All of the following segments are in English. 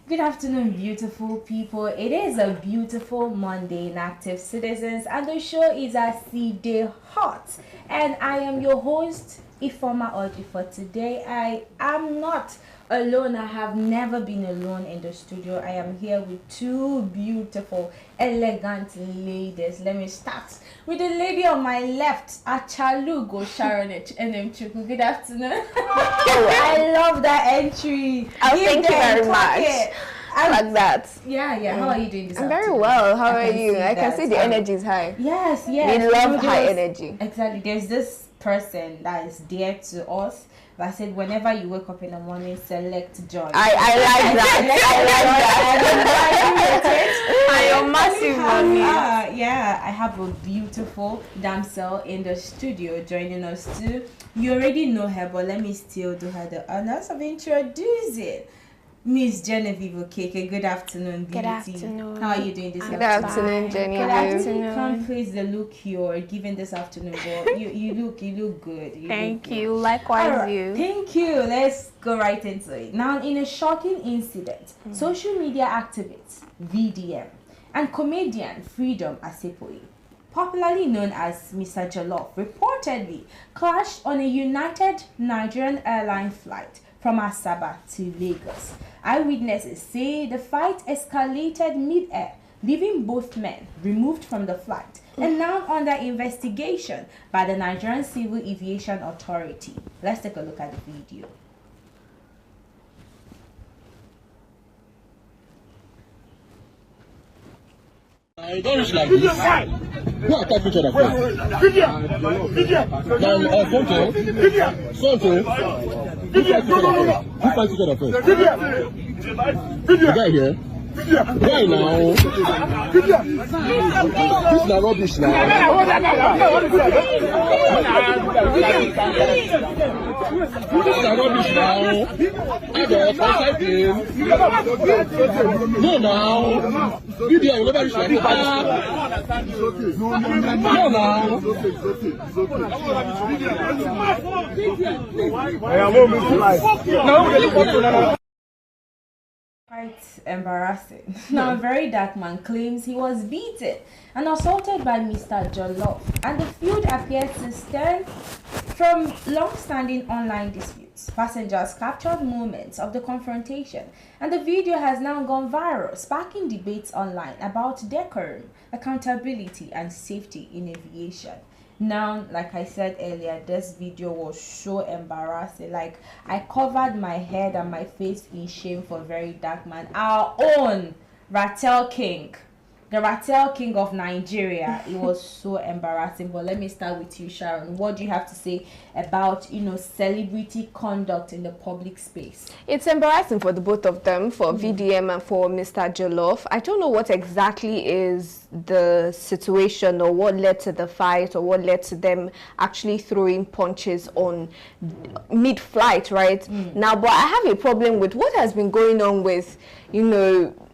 Good afternoon, beautiful people. It is a beautiful Monday in Active Citizens, and the show is a C-Day Hot. And I am your host, Ifoma Oji. For today, I am not alone. I have never been alone in the studio. I am here with two beautiful, elegant ladies. Let me start with the lady on my left, Achalugo Sharon Chuku. Good afternoon. I love that entry. Oh, thank you very much. I like that. Yeah. How are you doing this I'm afternoon? very well. How are you? I can see the energy is high. Yes. We love high energy. Exactly. There's this person that is dear to us that said whenever you wake up in the morning, select joy. I like that. I am massive mommy. I have a beautiful damsel in the studio joining us too. You already know her, but let me still do her the honors of introducing Miss Genevieve Okeke. Good afternoon, beauty. Good afternoon. How are you doing this afternoon? Good afternoon, Jenny. Good afternoon. Can't praise the look you're giving this afternoon, but you look good. Thank you. Likewise, you. Thank you. Let's go right into it. Now, in a shocking incident, social media activist VDM and comedian Freedom Asepoye, popularly known as Mr. JOLLOF, reportedly crashed on a United Nigerian airline flight from Asaba to Lagos. Eyewitnesses say the fight escalated mid-air, leaving both men removed from the flight and now under investigation by the Nigerian Civil Aviation Authority. Let's take a look at the video. I don't reach like this. Who attack each other first? Now, Sonto. Who fight each other first? The guy here. Why now? This is rubbish now. This is rubbish now. I don't contact him. No now. Video will never reach like that. No now. Quite embarrassing. Now, a very dark man claims he was beaten and assaulted by Mr. JOLLOF, and the feud appears to stem from long-standing online disputes. Passengers captured moments of the confrontation, and the video has now gone viral, sparking debates online about decorum, accountability, and safety in aviation. Now, like I said earlier, this video was so embarrassing. Like, I covered my head and my face in shame for very dark man. Our own Ratel King, the Ratel King of Nigeria. It was so embarrassing. But let me start with you, Sharon. What do you have to say about, celebrity conduct in the public space? It's embarrassing for the both of them, for VDM and for Mr. JOLLOF. I don't know what exactly is the situation or what led to the fight or what led to them actually throwing punches on mid-flight, right? Now, but I have a problem with what has been going on with,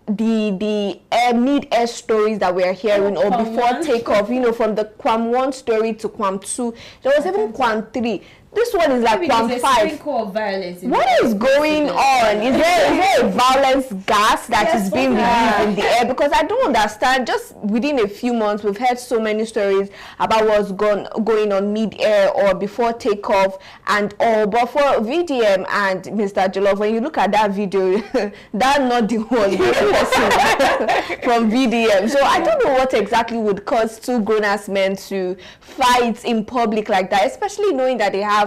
the mid-air stories that we are hearing, or before takeoff, from the Quam 1 story to Quam 2. There was even Quam 3. This one is like Quam 5. What is going on? Is there a violence gas that is being released in the air? Because I don't understand. Just within a few months, we've heard so many stories about what's going on mid-air or before takeoff and all. But for VDM and Mr. JOLLOF, when you look at that video, that nodding was very possible from VDM. So I don't know what exactly would cause two grown-ass men to fight in public like that, especially knowing that they have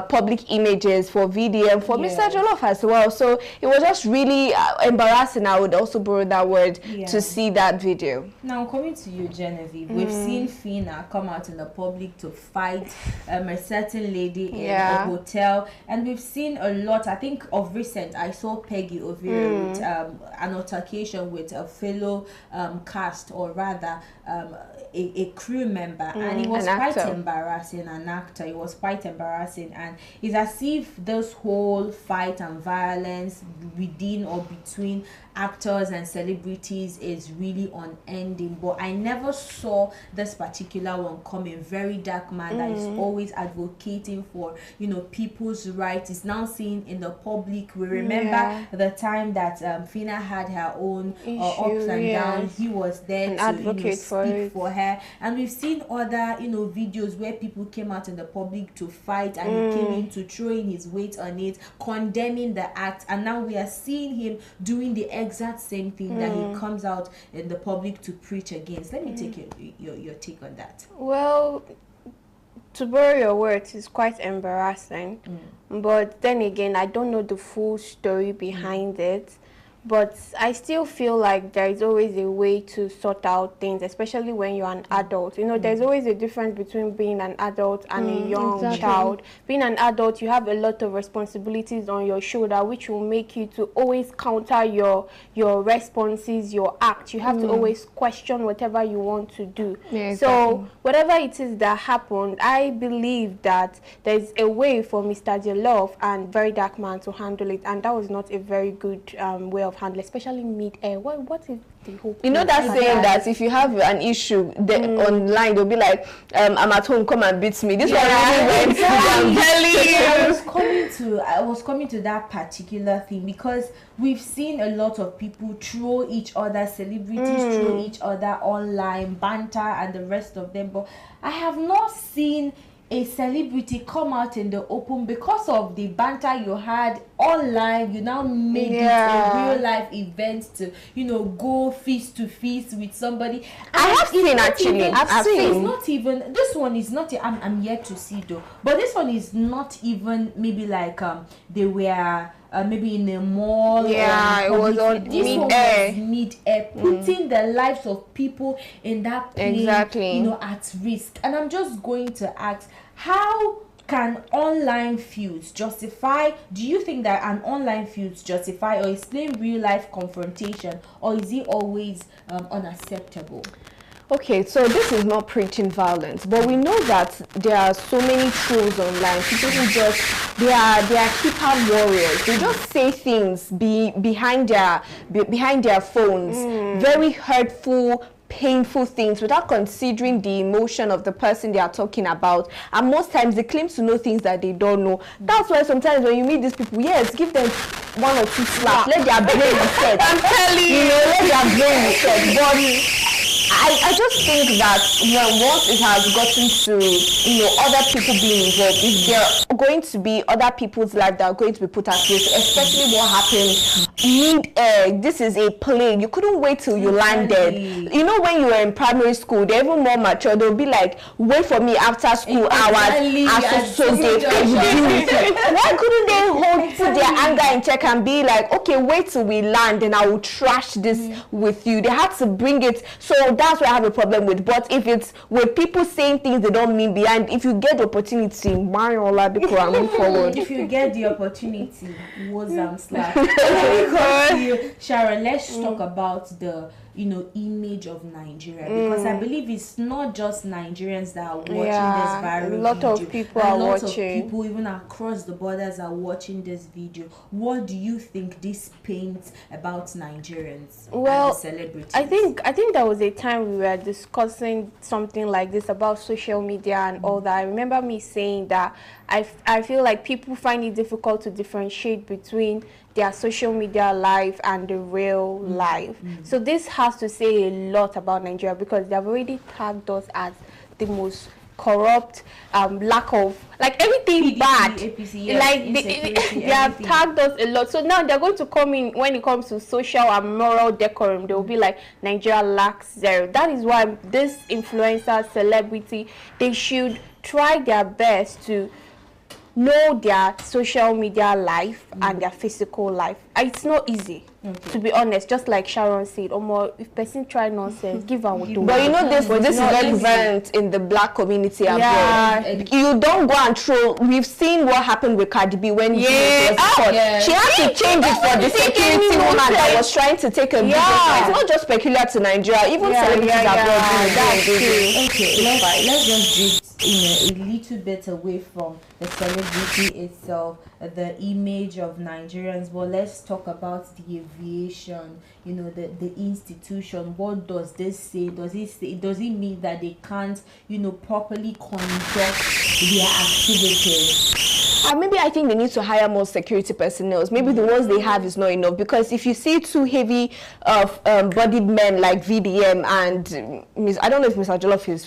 public images for VDM, for Mr. JOLLOF as well. So it was just really embarrassing. I would also borrow that word to see that video. Now, coming to you, Genevieve, we've seen Fina come out in the public to fight a certain lady in a hotel, and we've seen a lot. I think of recent, I saw Peggy over here with an altercation with a fellow cast, or rather a crew member, and it was quite embarrassing. An actor, it was quite embarrassing. embarrassing, and it's as if this whole fight and violence within or between actors and celebrities is really unending. But I never saw this particular one coming. Very dark man that is always advocating for, you know, people's rights is now seen in the public. We remember the time that Fina had her own ups and downs. He was there to advocate speak for her, and we've seen other, you know, videos where people came out in the public to fight, and he came in to throw in his weight on it, condemning the act, and now we are seeing him doing the exact same thing that he comes out in the public to preach against. Let me take your take on that. Well, to borrow your words, is quite embarrassing, but then again, I don't know the full story behind it. But I still feel like there is always a way to sort out things, especially when you're an adult. You know, there's always a difference between being an adult and a young child. Being an adult, you have a lot of responsibilities on your shoulder, which will make you to always counter your responses, your act. You have to always question whatever you want to do. Yeah, exactly. So whatever it is that happened, I believe that there's a way for Mr. JOLLOF and Very Dark Man to handle it, and that was not a very good way of handle, especially mid-air. What is the whole, you know, that saying that if you have an issue online, they'll be like, I'm at home, come and beat me. This one really went. I'm telling you. I was coming to that particular thing because we've seen a lot of people throw each other, celebrities throw each other online, banter and the rest of them, but I have not seen a celebrity come out in the open because of the banter you had online. You now made it a real life event to, you know, go face to face with somebody. I have seen actually. I've seen. It's not even, this one is not, I'm yet to see though, but this one is not even maybe like they were maybe in a mall. It was on mid-air, putting the lives of people in that plane, you know, at risk. And I'm just going to ask, how can online feuds justify? Do you think that an online feuds justify or explain real life confrontation, or is it always unacceptable? Okay, so this is not preaching violence, but we know that there are so many trolls online. People who just they are keypad warriors. They just say things behind their phones, very hurtful, painful things without considering the emotion of the person they are talking about, and most times they claim to know things that they don't know. That's why sometimes when you meet these people, yes, give them one or two slaps, let their brain reset. I'm telling you, let their brain reset. But I just think that once it has gotten to, you know, other people being involved, if there are going to be other people's lives that are going to be put at risk, especially what happened mid-air. This is a plane. You couldn't wait till you landed. You know, when you were in primary school, they're even more mature. They'll be like, wait for me after school hours. Why couldn't they put their anger in check and be like, okay, wait till we land and I will trash this with you? They had to bring it. So that's what I have a problem with. But if it's with people saying things they don't mean behind, if you get the opportunity, move forward. If you get the opportunity, slap. Sharon, let's talk about the, you know, image of Nigeria, because I believe it's not just Nigerians that are watching this viral video. A lot of people are watching. A lot of people even across the borders are watching this video. What do you think this paints about Nigerians and celebrities? I think there was a time we were discussing something like this about social media and all that. I remember me saying that I feel like people find it difficult to differentiate between their social media life and the real life. So this has to say a lot about Nigeria, because they've already tagged us as the most corrupt, lack of, like, everything bad. APC, like they have tagged us a lot. So now they're going to come in when it comes to social and moral decorum. They will be like, Nigeria lacks zero. That is why this influencer, celebrity, they should try their best to know their social media life and their physical life. It's not easy, to be honest. Just like Sharon said, if person try nonsense, give her what. But you know, this is very prevalent in the black community as well. You don't go and troll. We've seen what happened with Cardi B when she was caught. She had to change it for the security woman that was trying to take a video. It's not just peculiar to Nigeria. Even celebrities abroad. Okay, let's just a little bit away from the celebrity itself, the image of Nigerians, but let's talk about the aviation, the institution. What does this say? Does it mean that they can't, properly conduct their activities? Maybe I think they need to hire more security personnel. Maybe the ones they have is not enough, because if you see two heavy bodied men like VDM and I don't know if Mr. JOLLOF is,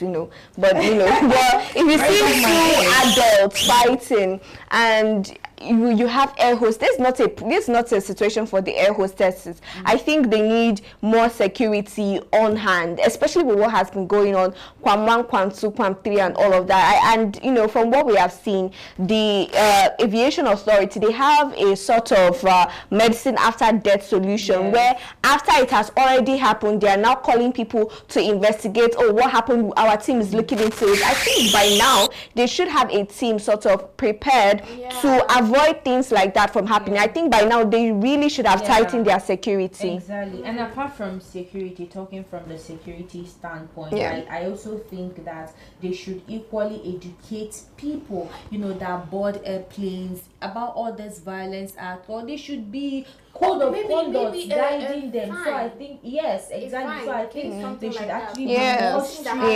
but well, if you see two adults fighting and you have air hostess, this is not a situation for the air hostesses. I think they need more security on hand, especially with what has been going on, Quam 1, Quam 2, Quam 3 and all of that. And from what we have seen, the aviation authority, they have a sort of medicine after death solution, where after it has already happened, they are now calling people to investigate, what happened, our team is looking into it. I think by now they should have a team sort of prepared to avoid things like that from happening. I think by now they really should have tightened their security. Exactly. And apart from security, talking from the security standpoint, I also think that they should equally educate people, that board airplanes about all this violence act, or they should be code of conduct guiding them. So I think exactly. So I think they should actually be more stricter.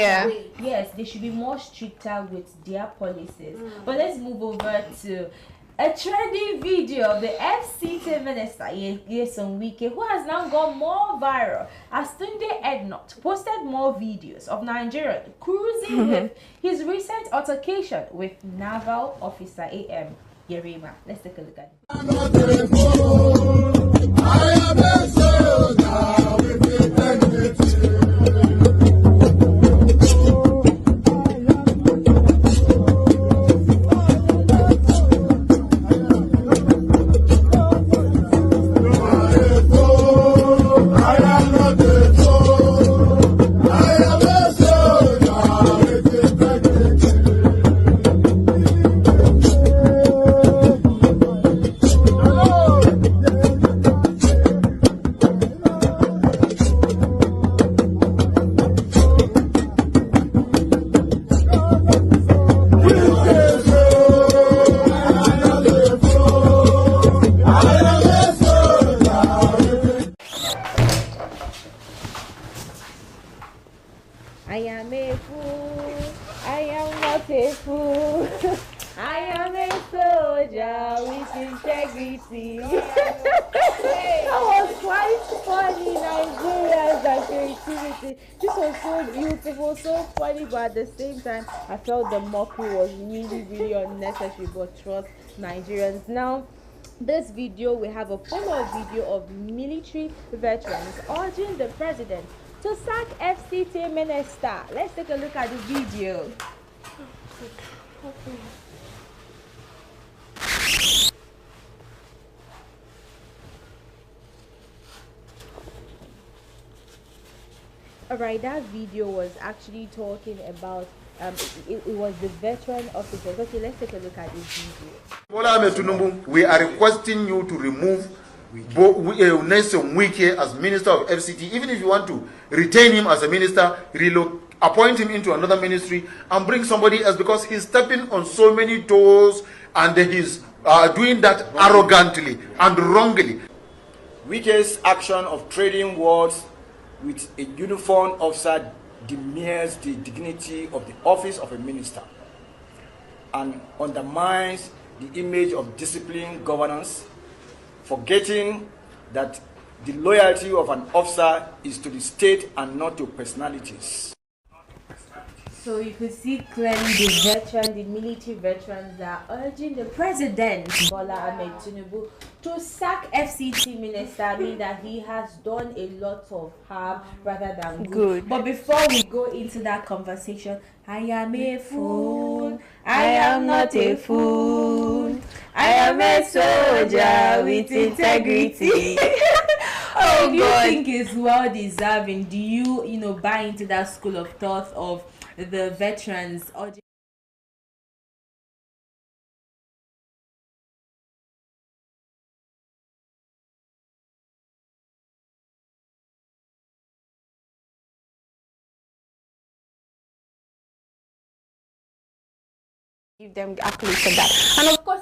Yes, they should be more stricter with their policies. But let's move over to a trending video of the FCT minister Yeson Wike, who has now gone more viral as Tunde Ednot posted more videos of Nigeria cruising with his recent altercation with Naval Officer AM Yerima. Let's take a look at it. I am a fool, I am not a fool. I am a soldier with integrity. That was quite funny, Nigerians and creativity. This was so beautiful, so funny, but at the same time, I felt the mockery was really, really unnecessary. But trust Nigerians. Now, this video, we have a follow-up video of military veterans urging the president to sack FCT minister. Let's take a look at the video. Alright, that video was actually talking about it was the veteran officers. Okay, let's take a look at this video. We are requesting you to remove Nelson Wike as Minister of FCT. Even if you want to retain him as a minister, appoint him into another ministry and bring somebody else, because he's stepping on so many toes and he's doing that arrogantly and wrongly. Wike's action of trading words with a uniformed officer demeans the dignity of the office of a minister and undermines the image of disciplined governance, forgetting that the loyalty of an officer is to the state and not to personalities. So you could see clearly the military veterans are urging the president, Bola Ahmed Tinubu, to sack FCT minister. I mean that he has done a lot of harm rather than good. But before we go into that conversation, I am a fool, I am not a fool, I am a soldier with integrity. Oh, do you think is well deserving? Do you buy into that school of thought of the veterans? Or Give them accolades for that. And of course,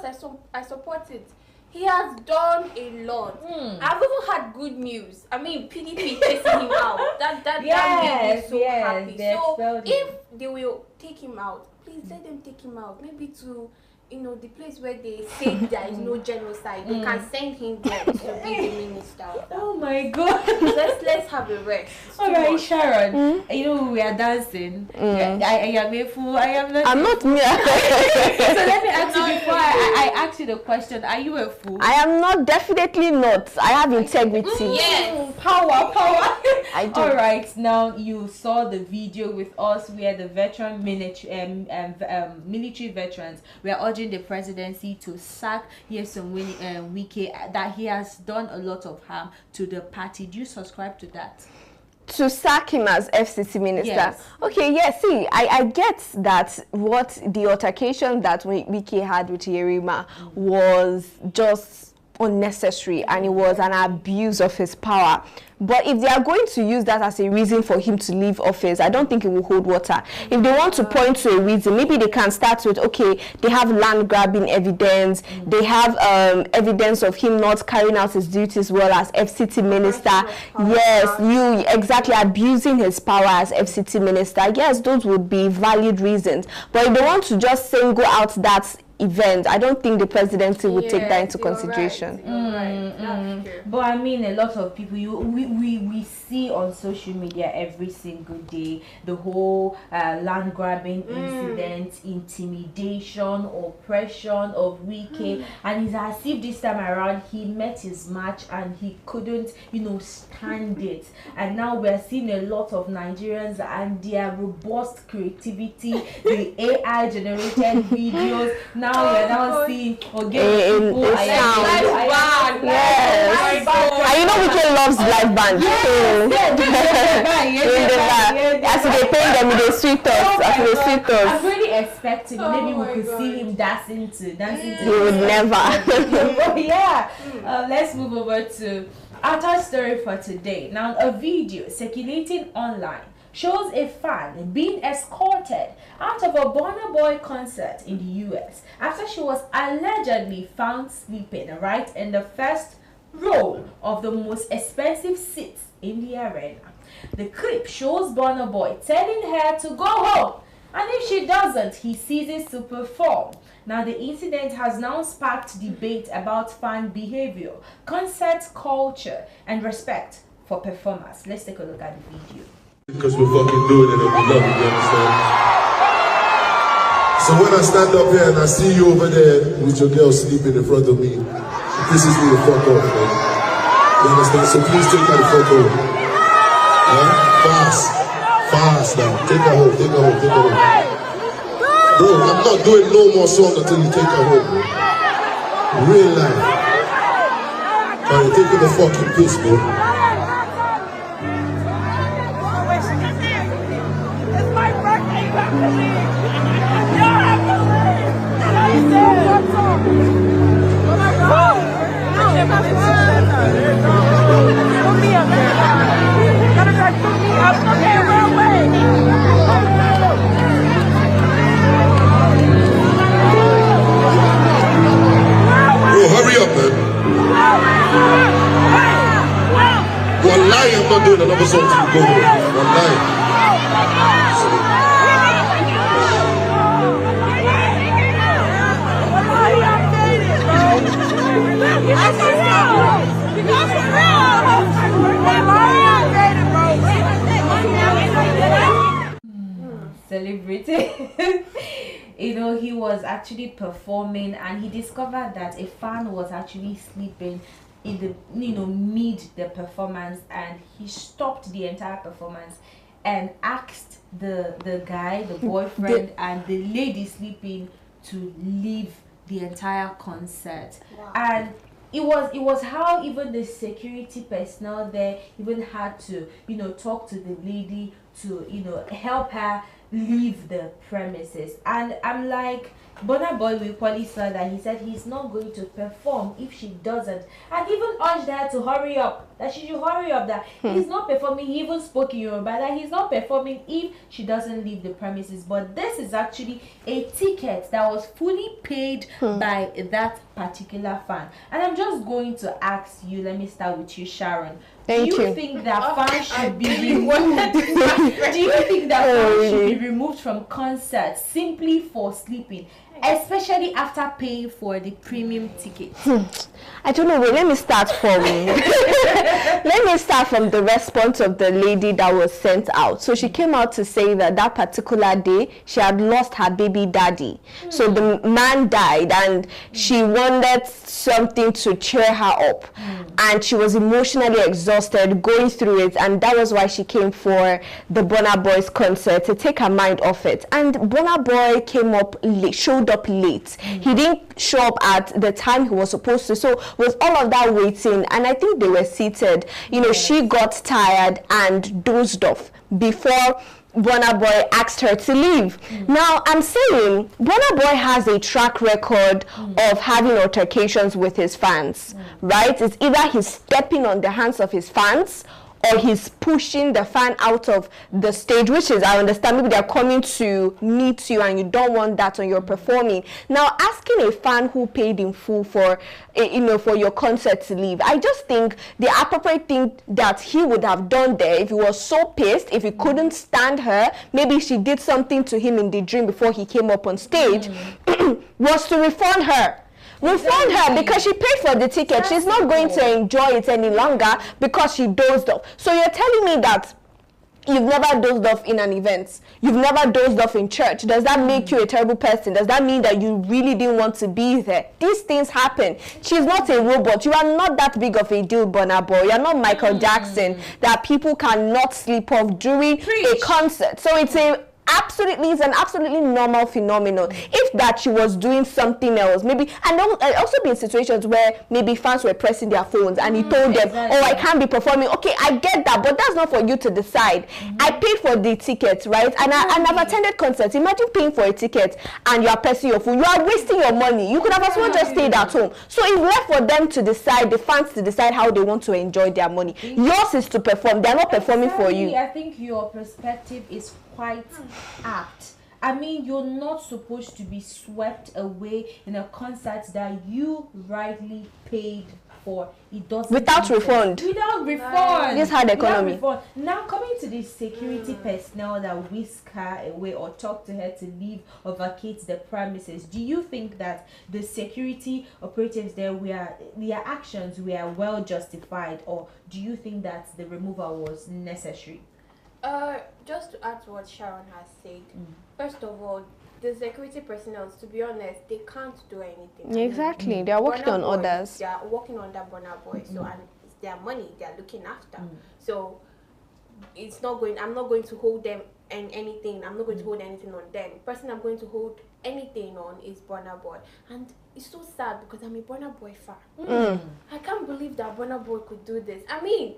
I support it. He has done a lot. I've even had good news. I mean, PDP chasing him out. That made me so happy. So if they will take him out, please let them take him out. Maybe to, you know, the place where they say there is no genocide. They can send him there to be the minister. Oh my God. Let's have a rest. Alright, Sharon. You know, we are dancing. I am a fool. I am not. I'm not me. So let me ask you before I ask you the question. Are you a fool? I am not. Definitely not. I have integrity. Yes. Power. I do. Alright, now you saw the video with us where the veteran military veterans were urging the presidency to sack Nyesom Wike, that he has done a lot of harm to the party. Do you subscribe to that? To sack him as FCC minister? Yes. Okay, yes, see, I get that what the altercation that Wike had with Yerima was just unnecessary and it was an abuse of his power. But if they are going to use that as a reason for him to leave office, I don't think it will hold water. If they want to point to a reason, maybe they can start with, okay, they have land grabbing evidence, they have evidence of him not carrying out his duties well as FCT minister. Yes, you exactly abusing his power as FCT minister. Yes, those would be valid reasons. But if they want to just single out that event, I don't think the presidency would take that into consideration. Right. But I mean, a lot of people, we see on social media every single day the whole land grabbing incident, intimidation, oppression of Wike, and it's as if this time around he met his match and he couldn't, you know, stand it. And now we're seeing a lot of Nigerians and their robust creativity, the AI generated videos. Now we're now seeing Yes. And you know Wike loves live band. As they pay them, they sweet us. I'm really expecting maybe we could see him dancing to. He would never. Let's move over to our third story for today. Now, a video circulating online shows a fan being escorted out of a Burna Boy concert in the US after she was allegedly found sleeping right in the first row of the most expensive seats in the arena. The clip shows Burna Boy telling her to go home, and if she doesn't, he ceases to perform. Now, the incident has now sparked debate about fan behavior, concert culture, and respect for performers. Let's take a look at the video. Because we're fucking doing it and we love it, you understand? So when I stand up here and I see you over there with your girl sleeping in front of me, it pisses me the fuck off, man. You understand? So please take her the fuck home. Fast now. Take her home. Bro, I'm not doing no more song until you take her home, bro. Real life. Alright, take her the fucking piss, bro. Hurry up, man. Wallahi, I'm not doing another song till you go home. Wallahi. Celebrity. You know, he was actually performing and he discovered that a fan was actually sleeping in the, you know, mid the performance, and he stopped the entire performance and asked the guy, the boyfriend, and the lady sleeping to leave the entire concert. Wow. And it was how even the security personnel there even had to, you know, talk to the lady to, you know, help her leave the premises. And I'm like, Burna Boy will probably saw that. He said he's not going to perform if she doesn't, and even urged her to hurry up, that she should hurry up, that he's not performing. He even spoke in Yoruba that he's not performing if she doesn't leave the premises. But this is actually a ticket that was fully paid by that particular fan. And I'm just going to ask you, let me start with you, Sharon. Do you think that fans should be removed? Do you think that fans should be removed from concerts simply for sleeping, especially after paying for the premium ticket? I don't know. Wait, let me start from the response of the lady that was sent out. So she came out to say that that particular day she had lost her baby daddy. So the man died, and she wanted something to cheer her up, and she was emotionally exhausted going through it, and that was why she came for the Burna Boy's concert, to take her mind off it. And Burna Boy came up late, showed up late. He didn't show up at the time he was supposed to. So with all of that waiting, and I think they were seated, you know, she got tired and dozed off before Burna Boy asked her to leave. Now, I'm saying Burna Boy has a track record of having altercations with his fans, right? It's either he's stepping on the hands of his fans, or he's pushing the fan out of the stage, which is, I understand, maybe they're coming to meet you and you don't want that when you're performing. Now, asking a fan who paid in full for, you know, for your concert to leave, I just think the appropriate thing that he would have done there, if he was so pissed, if he couldn't stand her, maybe she did something to him in the dream before he came up on stage, was to refund her. Refund her, because she paid for the ticket. She's not going to enjoy it any longer because she dozed off. So you're telling me that you've never dozed off in an event, you've never dozed off in church. Does that make you a terrible person? Does that mean that you really didn't want to be there? These things happen. She's not a robot. You are not that big of a deal, Burna Boy. You're not Michael Jackson that people cannot sleep off during a concert. So it's an absolutely normal phenomenon. If that she was doing something else, maybe, and there also been situations where maybe fans were pressing their phones and he told them, oh, I can't be performing. Okay, I get that, but that's not for you to decide. I paid for the tickets, right? And I've attended concerts. Imagine paying for a ticket and you are pressing your phone. You are wasting your money. You could have as well just stayed at home. So it's left for them to decide, the fans to decide how they want to enjoy their money. Yours is to perform. They're not performing for you. I think your perspective is quite apt. I mean, you're not supposed to be swept away in a concert that you rightly paid for. It doesn't without refund. Without refund. This hard economy. Now coming to the security personnel that whisk her away or talk to her to leave or vacate the premises, do you think that the security operatives there their actions were well justified, or do you think that the removal was necessary? Just to add to what Sharon has said, first of all, the security personnel, to be honest, they can't do anything. Exactly, they are working on others. They are working on that Burna Boy, so and it's their money they are looking after. So it's not going. I'm not going to hold them and anything. I'm not going to hold anything on them. The person I'm going to hold anything on is Burna Boy, and it's so sad because I'm a Burna Boy fan. I can't believe that Burna Boy could do this. I mean,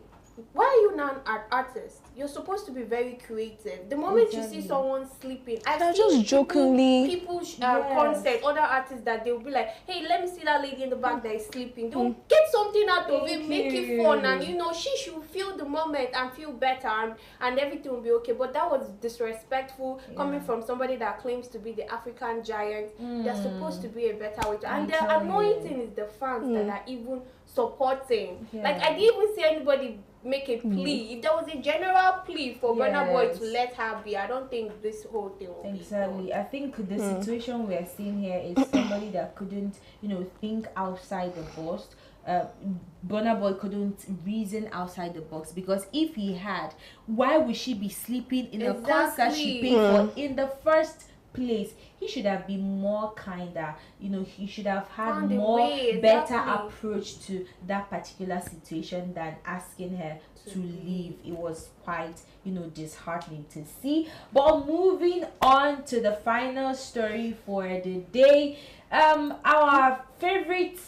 why are you not an artist? You're supposed to be very creative. The moment you see someone sleeping, I've seen just jokingly people concert, other artists that they'll be like, hey, let me see that lady in the back that is sleeping. They'll get something out of it, make it fun, and you know, she should feel the moment and feel better, and everything will be okay. But that was disrespectful coming from somebody that claims to be the African giant. They're supposed to be a better way to, and the annoying thing is the fans that are even supporting. Like, I didn't even see anybody make a plea. If there was a general plea for Burna Boy to let her be, I don't think this whole thing will be done. I think the situation we are seeing here is somebody that couldn't, you know, think outside the box. Burna Boy couldn't reason outside the box, because if he had, why would she be sleeping in a concert she paid for in the first place? He should have been more kinder, you know. He should have had better approach to that particular situation than asking her to leave. It was quite, you know, disheartening to see. But moving on to the final story for the day, our favorite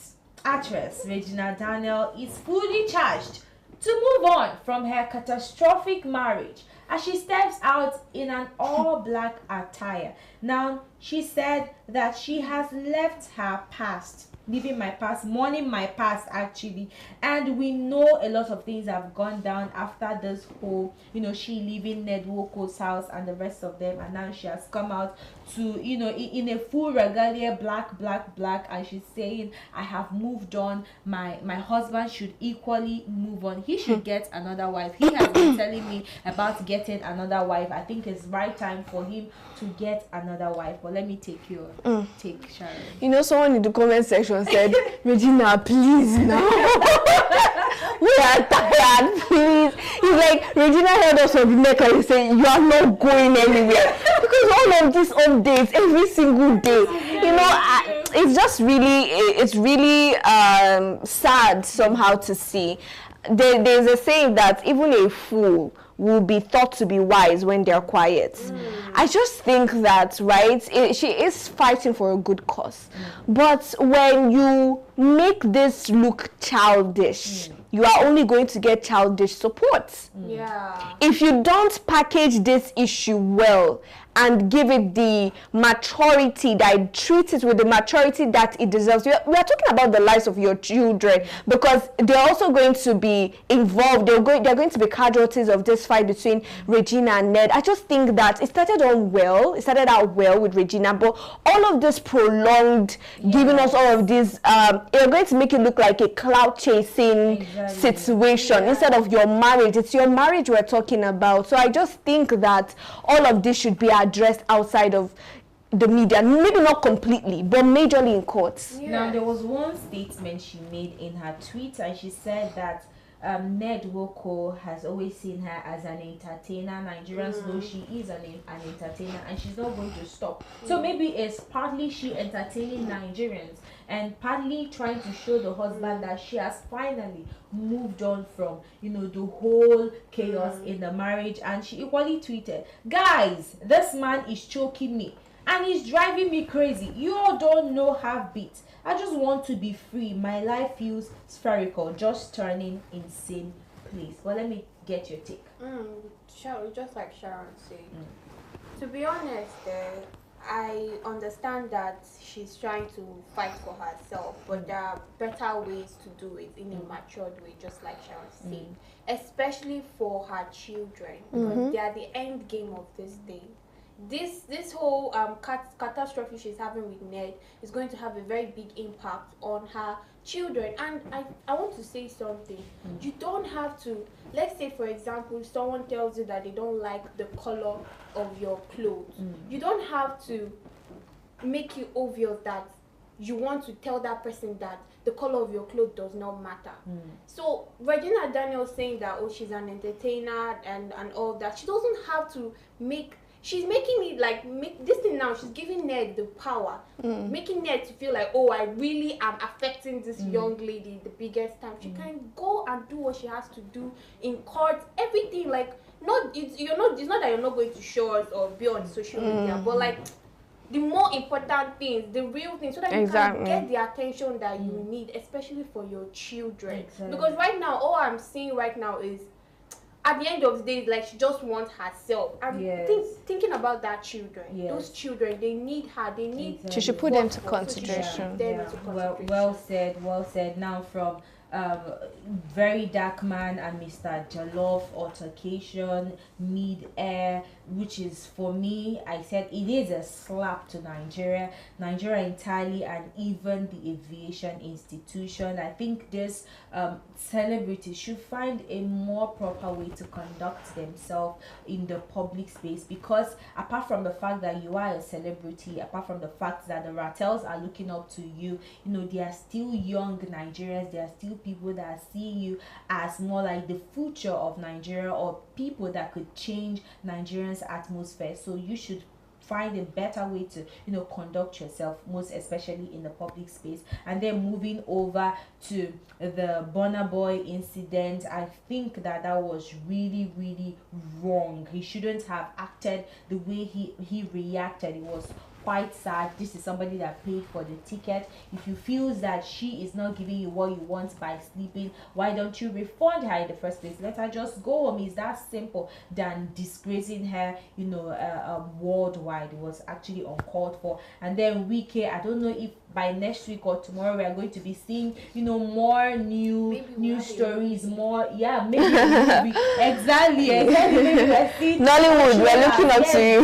actress Regina Daniel is fully charged to move on from her catastrophic marriage as she steps out in an all-black attire. Now, she said that she has left her past, leaving my past, mourning my past actually, and we know a lot of things have gone down after this whole, she leaving Ned Woko's house and the rest of them, and now she has come out to, in a full regalia, black, and she's saying, I have moved on, my husband should equally move on, he should get another wife. He has been telling me about getting another wife. I think it's right time for him to get another wife. But let me take your take, Sharon. Someone in the comment section said, Regina, please now. We are tired, please. He's like, Regina held us on the neck and he said, you are not going anywhere. Because all of these updates every single day, it's just really, sad somehow to see. There's a saying that even a fool will be thought to be wise when they're quiet. I just think that, right, she is fighting for a good cause. But when you make this look childish, you are only going to get childish support. Yeah. If you don't package this issue well and give it the maturity, that treat it with the maturity that it deserves. We are talking about the lives of your children, because they're also going to be involved. They're going to be casualties of this fight between Regina and Ned. I just think that it started out well with Regina, but all of this prolonged, giving us all of this, it's going to make it look like a cloud chasing situation instead of your marriage. It's your marriage we're talking about. So I just think that all of this should be addressed outside of the media, maybe not completely, but majorly in courts. Now, there was one statement she made in her tweet, and she said that Ned Woko has always seen her as an entertainer. Nigerians know she is an entertainer, and she's not going to stop. So maybe it's partly she entertaining Nigerians, and partly trying to show the husband that she has finally moved on from, the whole chaos in the marriage. And she equally tweeted, guys, this man is choking me and he's driving me crazy. You all don't know half beat. I just want to be free. My life feels spherical, just turning insane, please. Well, let me get your take. Sure, just like Sharon said. To be honest, I understand that she's trying to fight for herself, but there are better ways to do it in a matured way, just like Sharon said, especially for her children, because they are the end game of this thing. This whole catastrophe she's having with Ned is going to have a very big impact on her children. And I want to say something. You don't have to, let's say for example, someone tells you that they don't like the color of your clothes. You don't have to make it obvious that you want to tell that person that the color of your clothes does not matter. So Regina Daniels saying that, oh, she's an entertainer and all that, she doesn't have to she's making it like, this thing now, she's giving Ned the power, making Ned to feel like, oh, I really am affecting this young lady the biggest time. She can go and do what she has to do in court, everything, like, it's not that you're not going to show us or be on social media, but like, the more important things, the real things, so that you can get the attention that you need, especially for your children. Because right now, all I'm seeing right now is, at the end of the day, like, she just wants herself. And thinking about that children, those children, they need her. They need. She should put them to consideration. Well said. Now, from Very Dark Man and Mr. JOLLOF altercation mid-air, which is, for me, I said it is a slap to Nigeria entirely, and even the aviation institution. I think this celebrities should find a more proper way to conduct themselves in the public space, because apart from the fact that you are a celebrity, apart from the fact that the Ratels are looking up to you, they are still young Nigerians, they are still people that are seeing you as more like the future of Nigeria, or people that could change Nigerians' atmosphere. So you should find a better way to conduct yourself, most especially in the public space. And then moving over to the Burna Boy incident, I think that was really, really wrong. He shouldn't have acted the way he reacted. It was quite sad. This is somebody that paid for the ticket. If you feel that she is not giving you what you want by sleeping, why don't you refund her in the first place? Let her just go home. It's that simple than disgracing her, you know, worldwide. It was actually uncalled for. And then Wike, I don't know if by next week or tomorrow we are going to be seeing, you know, more new stories, more, yeah, maybe exactly maybe Nollywood, we're looking up to you.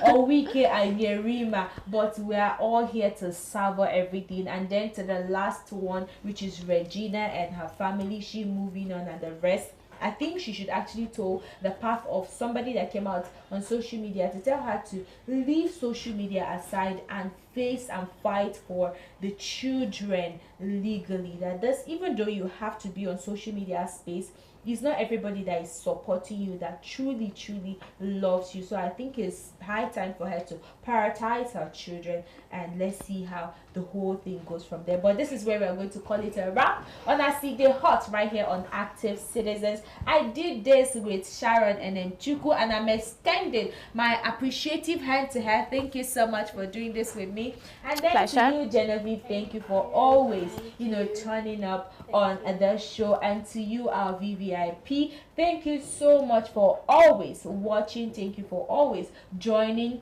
Or Wike and Yerima, but we are all here to savor everything. And then to the last one, which is Regina and her family, she moving on, and the rest. I think she should actually toe the path of somebody that came out on social media to tell her to leave social media aside and face and fight for the children legally. That this, even though you have to be on social media space, it's not everybody that is supporting you that truly loves you. So I think it's high time for her to prioritize her children, and let's see how the whole thing goes from there. But this is where we're going to call it a wrap on our CD Hot right here on Active Citizens. I did this with Sharon and Mchuku, and I'm extending my appreciative hand to her. Thank you so much for doing this with me. And then Pleasure. to you, Genevieve, thank you for always, you know, turning up on the show. And to you, our VVIP, thank you so much for always watching. Thank you for always joining.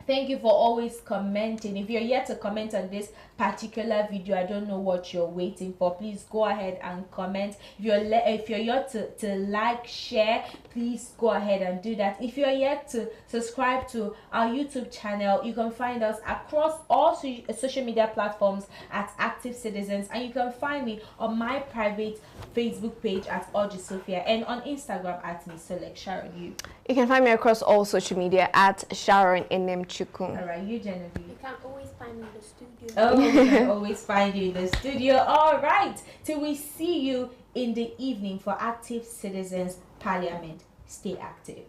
Thank you for always commenting. If you're yet to comment on this particular video, I don't know what you're waiting for. Please go ahead and comment. If you're yet to like, share, please go ahead and do that. If you're yet to subscribe to our YouTube channel, you can find us across all social media platforms at Active Citizens, and you can find me on my private Facebook page at Oji Sophia, and on Instagram at Select Sharon. You can find me across all social media at Sharon Chukwu. All right, you, Genevieve. You can always find me in the studio. Oh, we can always find you in the studio. All right, till we see you in the evening for Active Citizens Parliament. Stay active.